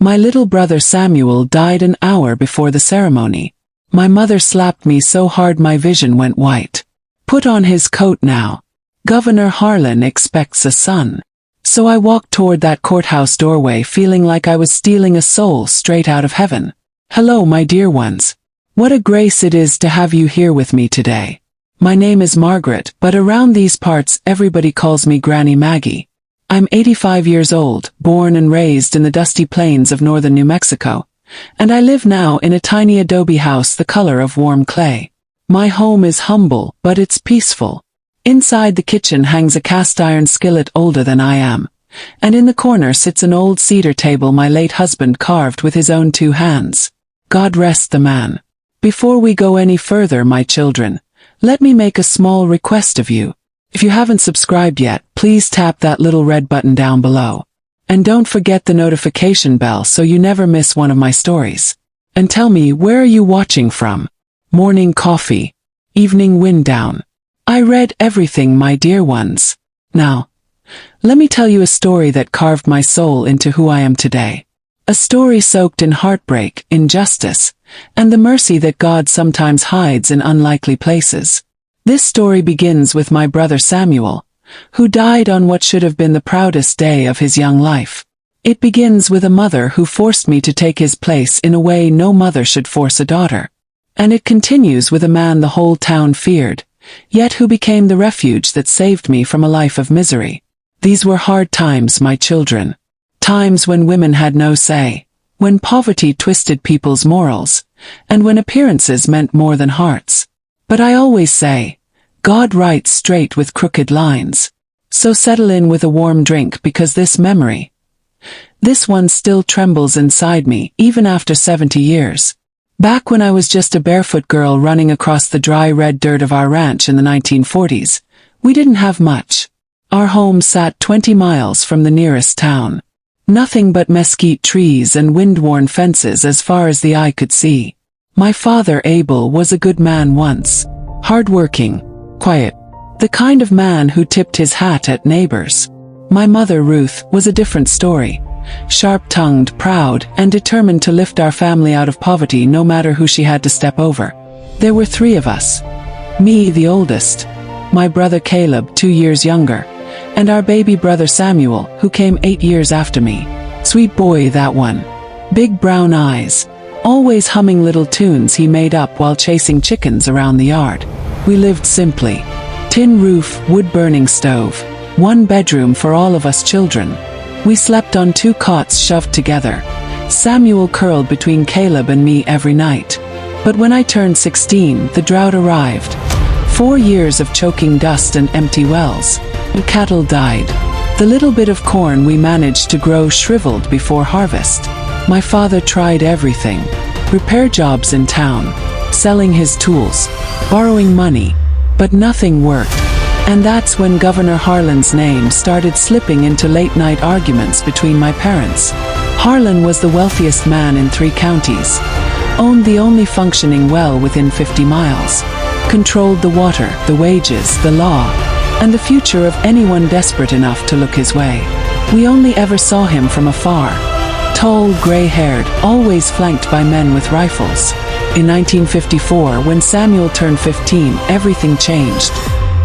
My little brother Samuel died an hour before the ceremony. My mother slapped me so hard my vision went white. Put on his coat now. Governor Harlan expects a son. So I walked toward that courthouse doorway feeling like I was stealing a soul straight out of heaven. Hello, my dear ones. What a grace it is to have you here with me today. My name is Margaret, but around these parts everybody calls me Granny Maggie. I'm 85 years old, born and raised in the dusty plains of northern New Mexico, and I live now in a tiny adobe house the color of warm clay. My home is humble, but it's peaceful. Inside the kitchen hangs a cast-iron skillet older than I am, and in the corner sits an old cedar table my late husband carved with his own 2 hands. God rest the man. Before we go any further, my children, let me make a small request of you. If you haven't subscribed yet, please tap that little red button down below. And don't forget the notification bell so you never miss one of my stories. And tell me, where are you watching from? Morning coffee. Evening wind down. I read everything, my dear ones. Now, let me tell you a story that carved my soul into who I am today. A story soaked in heartbreak, injustice, and the mercy that God sometimes hides in unlikely places. This story begins with my brother Samuel, who died on what should have been the proudest day of his young life. It begins with a mother who forced me to take his place in a way no mother should force a daughter. And it continues with a man the whole town feared, yet who became the refuge that saved me from a life of misery. These were hard times, my children. Times when women had no say, when poverty twisted people's morals, and when appearances meant more than hearts. But I always say, God writes straight with crooked lines. So settle in with a warm drink because this one still trembles inside me, even after 70 years. Back when I was just a barefoot girl running across the dry red dirt of our ranch in the 1940s, we didn't have much. Our home sat 20 miles from the nearest town. Nothing but mesquite trees and wind-worn fences as far as the eye could see. My father Abel was a good man once. Hard-working, quiet. The kind of man who tipped his hat at neighbors. My mother Ruth was a different story. Sharp-tongued, proud, and determined to lift our family out of poverty no matter who she had to step over. There were 3 of us. Me, the oldest. My brother Caleb, 2 years younger. And our baby brother Samuel, who came 8 years after me. Sweet boy, that one. Big brown eyes. Always humming little tunes he made up while chasing chickens around the yard. We lived simply. Tin roof, wood-burning stove. 1 bedroom for all of us children. We slept on 2 cots shoved together. Samuel curled between Caleb and me every night. But when I turned 16, the drought arrived. 4 years of choking dust and empty wells. The cattle died. The little bit of corn we managed to grow shriveled before harvest. My father tried everything. Repair jobs in town, selling his tools, borrowing money, but nothing worked. And that's when Governor Harlan's name started slipping into late-night arguments between my parents. Harlan was the wealthiest man in 3 counties, owned the only functioning well within 50 miles, controlled the water, the wages, the law, and the future of anyone desperate enough to look his way. We only ever saw him from afar. Tall, gray-haired, always flanked by men with rifles. In 1954, when Samuel turned 15, everything changed.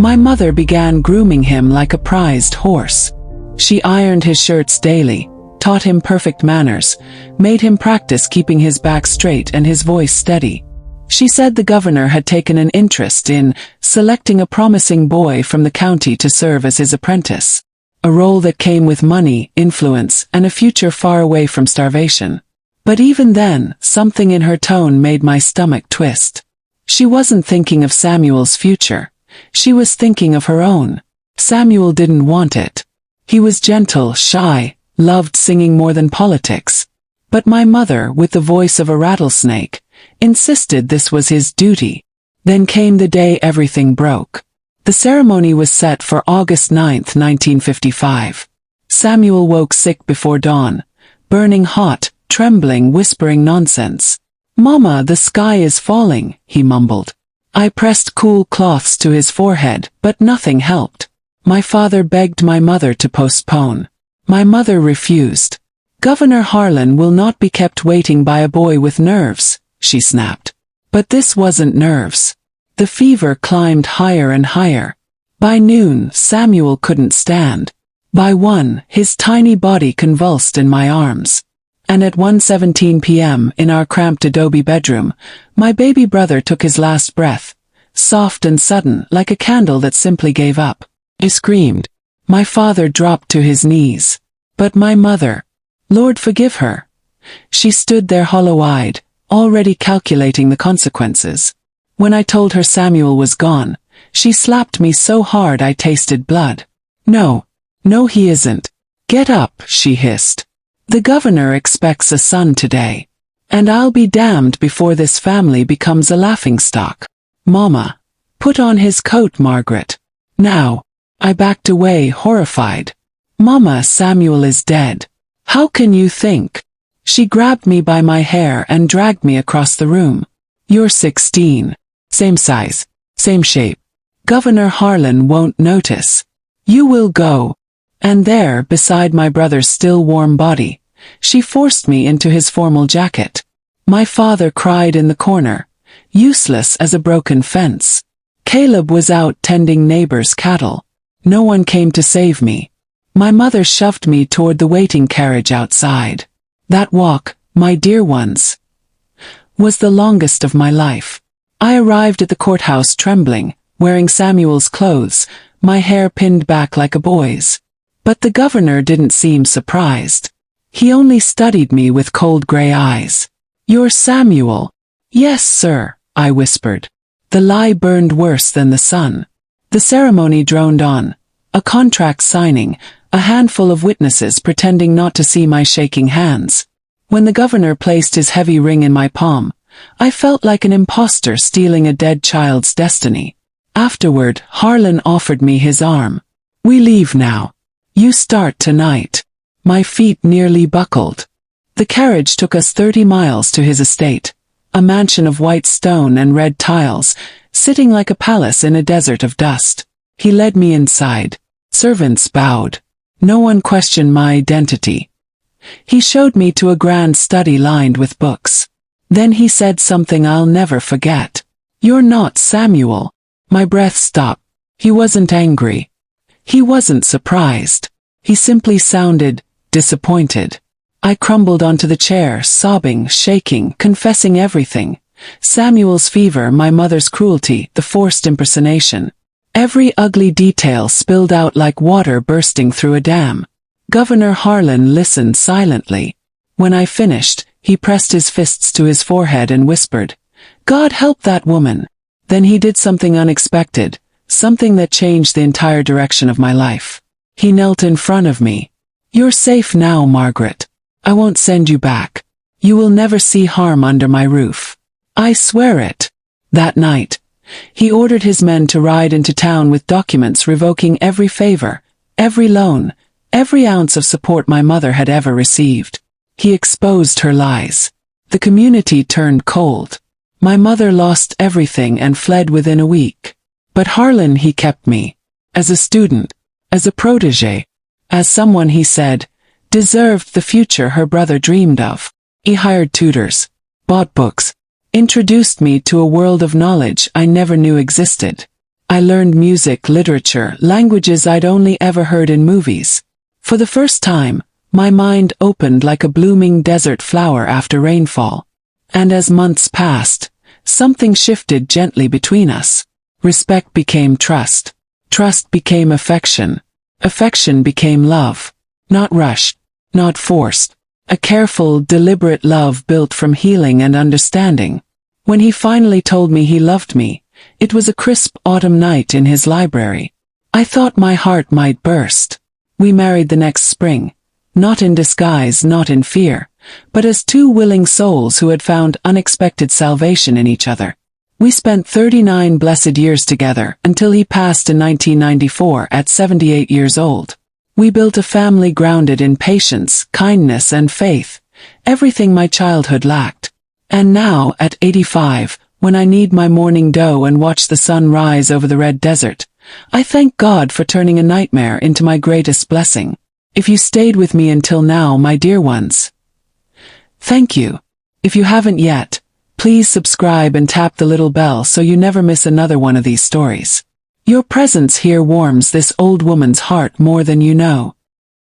My mother began grooming him like a prized horse. She ironed his shirts daily, taught him perfect manners, made him practice keeping his back straight and his voice steady. She said the governor had taken an interest in selecting a promising boy from the county to serve as his apprentice. A role that came with money, influence, and a future far away from starvation. But even then, something in her tone made my stomach twist. She wasn't thinking of Samuel's future. She was thinking of her own. Samuel didn't want it. He was gentle, shy, loved singing more than politics. But my mother, with the voice of a rattlesnake, insisted this was his duty. Then came the day everything broke. The ceremony was set for August 9, 1955. Samuel woke sick before dawn, burning hot, trembling, whispering nonsense. "Mama, the sky is falling," he mumbled. I pressed cool cloths to his forehead, but nothing helped. My father begged my mother to postpone. My mother refused. Governor Harlan will not be kept waiting by a boy with nerves, she snapped. But this wasn't nerves. The fever climbed higher and higher. By noon, Samuel couldn't stand. By 1, his tiny body convulsed in my arms. And at 1:17 p.m. in our cramped adobe bedroom, my baby brother took his last breath, soft and sudden like a candle that simply gave up. I screamed. My father dropped to his knees. But my mother, Lord forgive her. She stood there hollow-eyed, already calculating the consequences. When I told her Samuel was gone, she slapped me so hard I tasted blood. No, he isn't. Get up, she hissed. The governor expects a son today. And I'll be damned before this family becomes a laughingstock. Mama, put on his coat, Margaret. Now. I backed away, horrified. Mama, Samuel is dead. How can you think? She grabbed me by my hair and dragged me across the room. You're 16. Same size. Same shape. Governor Harlan won't notice. You will go. And there, beside my brother's still warm body, she forced me into his formal jacket. My father cried in the corner, useless as a broken fence. Caleb was out tending neighbors' cattle. No one came to save me. My mother shoved me toward the waiting carriage outside. That walk, my dear ones, was the longest of my life. I arrived at the courthouse trembling, wearing Samuel's clothes, my hair pinned back like a boy's. But the governor didn't seem surprised. He only studied me with cold gray eyes. You're Samuel. Yes, sir, I whispered. The lie burned worse than the sun. The ceremony droned on. A contract signing, a handful of witnesses pretending not to see my shaking hands. When the governor placed his heavy ring in my palm, I felt like an imposter stealing a dead child's destiny. Afterward, Harlan offered me his arm. We leave now. You start tonight. My feet nearly buckled. The carriage took us 30 miles to his estate, a mansion of white stone and red tiles, sitting like a palace in a desert of dust. He led me inside. Servants bowed. No one questioned my identity. He showed me to a grand study lined with books. Then he said something I'll never forget. You're not Samuel. My breath stopped. He wasn't angry. He wasn't surprised. He simply sounded disappointed. I crumbled onto the chair, sobbing, shaking, confessing everything. Samuel's fever, my mother's cruelty, the forced impersonation. Every ugly detail spilled out like water bursting through a dam. Governor Harlan listened silently. When I finished, he pressed his fists to his forehead and whispered, God help that woman. Then he did something unexpected, something that changed the entire direction of my life. He knelt in front of me. You're safe now, Margaret. I won't send you back. You will never see harm under my roof. I swear it. That night, he ordered his men to ride into town with documents revoking every favor, every loan, every ounce of support my mother had ever received. He exposed her lies. The community turned cold. My mother lost everything and fled within a week. But Harlan, he kept me. As a student, as a protege, as someone, he said, deserved the future her brother dreamed of. He hired tutors, bought books, introduced me to a world of knowledge I never knew existed. I learned music, literature, languages I'd only ever heard in movies. For the first time, my mind opened like a blooming desert flower after rainfall. And as months passed, something shifted gently between us. Respect became trust. Trust became affection. Affection became love. Not rushed, not forced. A careful, deliberate love built from healing and understanding. When he finally told me he loved me, it was a crisp autumn night in his library. I thought my heart might burst. We married the next spring. Not in disguise, not in fear, but as two willing souls who had found unexpected salvation in each other. We spent 39 blessed years together until he passed in 1994 at 78 years old. We built a family grounded in patience, kindness, and faith, everything my childhood lacked. And now, at 85, when I knead my morning dough and watch the sun rise over the red desert, I thank God for turning a nightmare into my greatest blessing. if you stayed with me until now, my dear ones. Thank you. If you haven't yet, please subscribe and tap the little bell so you never miss another one of these stories. Your presence here warms this old woman's heart more than you know.